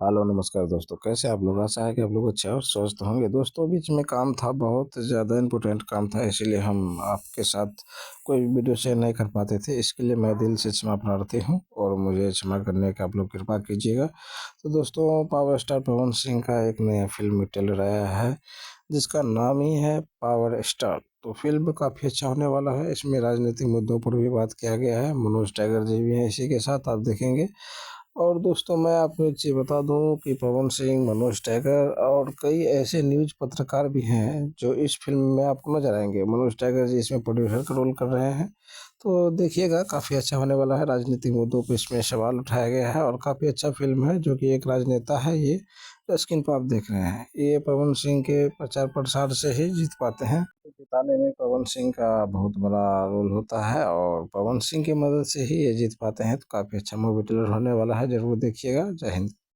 Hello नमस्कार दोस्तों, कैसे आप लोग? आशा है कि आप लोग अच्छे और स्वस्थ होंगे। दोस्तों, बीच में काम था, बहुत ज़्यादा इम्पोर्टेंट काम था, इसीलिए हम आपके साथ कोई वीडियो शेयर नहीं कर पाते थे। इसके लिए मैं दिल से क्षमा प्रार्थी हूँ और मुझे क्षमा करने का आप लोग कृपा कीजिएगा। तो दोस्तों, पावर स्टार पवन सिंह का एक नया फिल्म निकल रहा है जिसका नाम ही है पावर स्टार। तो फिल्म काफ़ी अच्छा होने वाला है। इसमें राजनीतिक मुद्दों पर भी बात किया गया है। मनोज टाइगर जी भी हैं इसी के साथ, आप देखेंगे। और दोस्तों, मैं आपको एक चीज़ बता दूं कि पवन सिंह, मनोज टाइगर और कई ऐसे न्यूज़ पत्रकार भी हैं जो इस फिल्म में आपको नजर आएंगे। मनोज टाइगर जी इसमें प्रोड्यूसर का रोल कर रहे हैं। तो देखिएगा, काफ़ी अच्छा होने वाला है। राजनीतिक मुद्दों पर इसमें सवाल उठाया गया है और काफ़ी अच्छा फिल्म है, जो कि एक राजनेता है ये। जो स्क्रीन पर आप देख रहे हैं, ये पवन सिंह के प्रचार प्रसार से ही जीत पाते हैं। तो जिताने में पवन सिंह का बहुत बड़ा रोल होता है और पवन सिंह की मदद से ही ये जीत पाते हैं। तो काफ़ी अच्छा मूवी ट्रेलर होने वाला है, जरूर देखिएगा। जय हिंद।